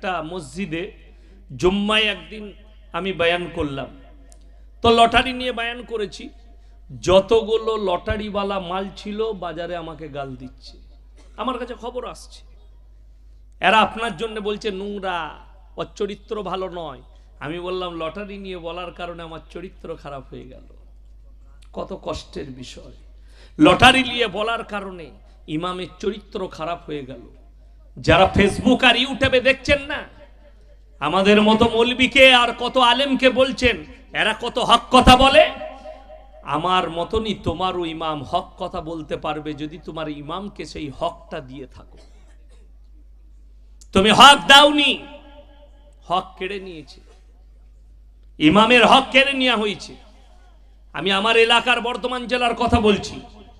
একটা মসজিদে জুম্মায় একদিন আমি বয়ান করলাম, তো লটারি নিয়ে বয়ান করেছি। যতগুলো লটারিওয়ালা মাল ছিল বাজারে আমাকে গাল দিচ্ছে, আমার কাছে খবর আসছে। এরা আপনার জন্য বলছে নোংরা, ওর চরিত্র ভালো নয়। আমি বললাম লটারি নিয়ে বলার কারণে আমার চরিত্র খারাপ হয়ে গেল, কত কষ্টের বিষয়। লটারি নিয়ে বলার কারণে ইমামের চরিত্র খারাপ হয়ে গেল। যারা ফেসবুক আর ইউটিউবে দেখছেন না, আমাদের মতো মৌলবীকে আর কত আলেমকে বলছেন এরা কত হক কথা বলে। আমার মতনই তোমারও ইমাম হক কথা বলতে পারবে যদি তোমার ইমামকে সেই হকটা দিয়ে থাকো। তুমি হক দাওনি, হক কেড়ে নিয়েছে, ইমামের হক কেড়ে নেওয়া হয়েছে। আমি আমার এলাকার বর্ধমান জেলার কথা বলছি,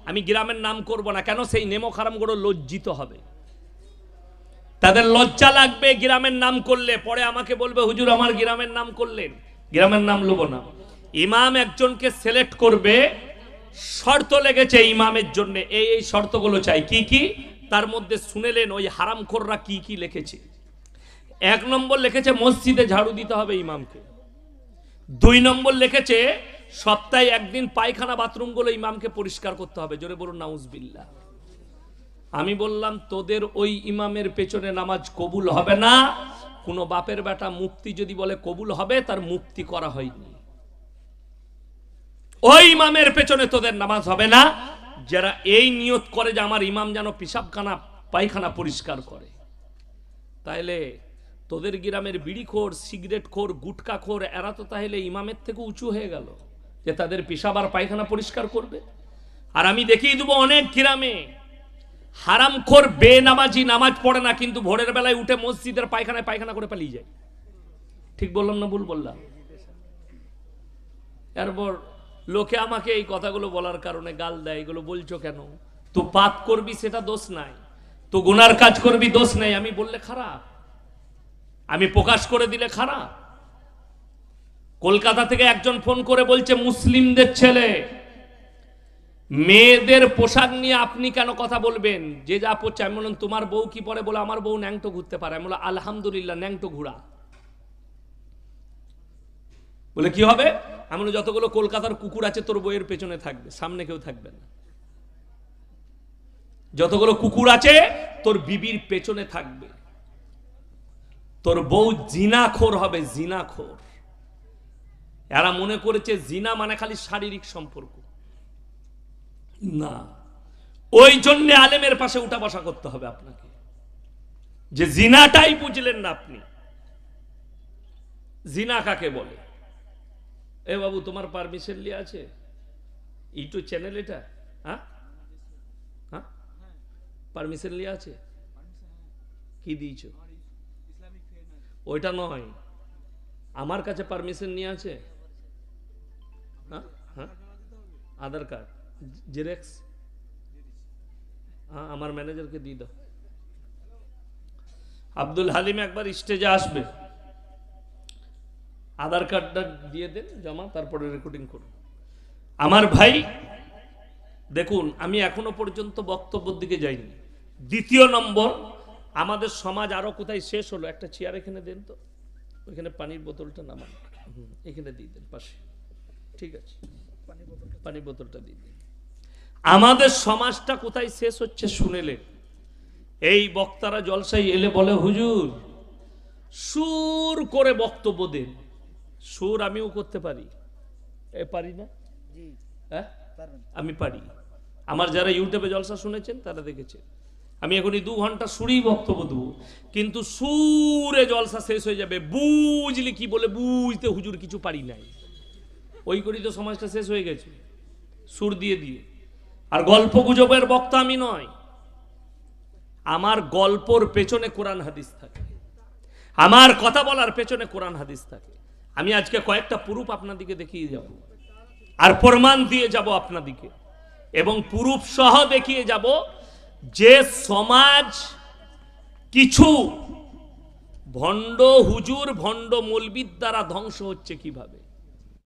আমি গ্রামের নাম করব না, কেন সেই নেমো খারামগুলো লজ্জিত হবে, তাদের লজ্জা লাগবে গ্রামের নাম করলে। পরে আমাকে বলবে হুজুর আমার গ্রামের নাম করলেন, গ্রামের নাম লব না। ইমাম একজনকে সিলেক্ট করবে, শর্ত লেগেছে ইমামের জন্য, এই শর্তগুলো চাই। কি কি? তার মধ্যে শুনেলেন ওই হারামখোররা কি কি লিখেছে। 1 নম্বর লিখেছে মসজিদে ঝাড়ু দিতে হবে ইমামকে। 2 নম্বর লিখেছে সপ্তাহে একদিন পায়খানা বাথরুমগুলো ইমামকে পরিষ্কার করতে হবে। জোরে বলুন নাউজুবিল্লাহ। আমি বললাম তোদের ওই ইমামের পেছনে নামাজ কবুল হবে না। কোনো বাপের বেটা মুফতি যদি বলে কবুল হবে, তার মুফতি করা হয়নি। ওই ইমামের পেছনে তোদের নামাজ হবে না যারা এই নিয়ত করে যে আমার ইমাম যেন পিশাবখানা পায়খানা পরিষ্কার করে। তাইলে তোদের গ্রামের বিড়িখোর, সিগারেটখোর, গুটকাখোর এরা তো তাহলে ইমামের থেকে উঁচু হয়ে গেল যে তাদের পিশাব আর পায়খানা পরিষ্কার করবে। আর আমি দেখিয়ে দেবো অনেক গ্রামে হারামখোর বেনামাজি, নামাজ পড়ে না কিন্তু ভোরের বেলায় উঠে মসজিদের পায়খানায় পায়খানা করে পালিয়ে যায়। ঠিক বললাম না ভুল বললাম? এরপর লোকে আমাকে এই কথাগুলো বলার কারণে গাল দেয়, এগুলো বলছো কেন? তো পাপ করবি সেটা দোষ নাই, তো গুনার কাজ করবি দোষ নাই। আমি বললে খারাপ, আমি প্রকাশ করে দিলে খারাপ। কলকাতা থেকে একজন ফোন করে বলছে মুসলিমদের ছেলে মেয়েদের পোশাক নিয়ে আপনি কেন কথা বলবেন? যে যা পড়ছে। আমি বললাম তোমার বউ কি পরে? বলে আমার বউ ন্যাংটো ঘুরতে পারে। আমি বললাম আলহামদুলিল্লাহ, ন্যাংটো ঘোরা। বলে কি হবে? আমি বললাম যতগুলো কলকাতার কুকুর আছে তোর বইয়ের পেছনে থাকবে, সামনে কেউ থাকবে না। যতগুলো কুকুর আছে তোর বিবির পেছনে থাকবে। তোর বউ জিনাখোর হবে, জিনাখোর। এরা মনে করেছে জিনা মানে খালি শারীরিক সম্পর্ক, না। ওই জন্য আলেমের পাশে উঠা বসা করতে হবে আপনাকে, যে জিনাটাই বুঝলেন না আপনি। জিনা কাকে বলে? এ বাবু তোমার পারমিশন লিয়ে আছে ইউটিউব চ্যানেল? এটা হ্যাঁ হ্যাঁ পারমিশন লিয়ে আছে? কি দিয়েছ? ওইটা নয়, আমার কাছে পারমিশন নিয়ে আছে। হ্যাঁ হ্যাঁ আধার কার্ড জেরক্স, হ্যাঁ আমার ম্যানেজারকে দিয়ে দাও। আব্দুল হালিম একবার স্টেজে আসবে, আধার কার্ডটা দিয়ে দেন জমা, তারপরে রেকর্ডিং করুন। আমার ভাই দেখুন, আমি এখনো পর্যন্ত বক্তব্যের দিকে যাইনি। 2 নম্বর, আমাদের সমাজ আরো কোথায় শেষ হলো। একটা চেয়ার এখানে দেন তো, ওইখানে পানির বোতলটা নামান, এখানে দিয়ে দেন পাশে, ঠিক আছে? পানির বোতলটা দিয়ে দেন। আমাদের সমাজটা কোথায় শেষ হচ্ছে শুনেলেন? এই বক্তারা জলসায় এলে বলে হুজুর সুর করে বক্তব্য দেন। সুর আমিও করতে পারি, এ পারি না? হ্যাঁ আমি পারি। আমার যারা ইউটিউবে জলসা শুনেছেন তারা দেখেছেন আমি এখনই 2 ঘন্টা সুরেই বক্তব্য দেবো, কিন্তু সুরে জলসা শেষ হয়ে যাবে। বুঝলি কি বলে বুঝতে হুজুর কিছু পারি নাই, ওই করি তো সমাজটা শেষ হয়ে গেছে সুর দিয়ে দিয়ে। আর গল্প গুজবের বক্তা আমি নয়, আমার গল্পর পেছনে কোরআন হাদিস থাকে, আমার কথা বলার পেছনে কোরআন হাদিস থাকে। আমি আজকে কয়েকটা প্রুফ আপনাদিকে দেখিয়ে যাব আর প্রমাণ দিয়ে যাব আপনাদিকে, এবং প্রুফ সহ দেখিয়ে যাব যে সমাজ কিছু ভণ্ড হুজুর, ভণ্ড মৌলবীর দ্বারা ধ্বংস হচ্ছে কিভাবে।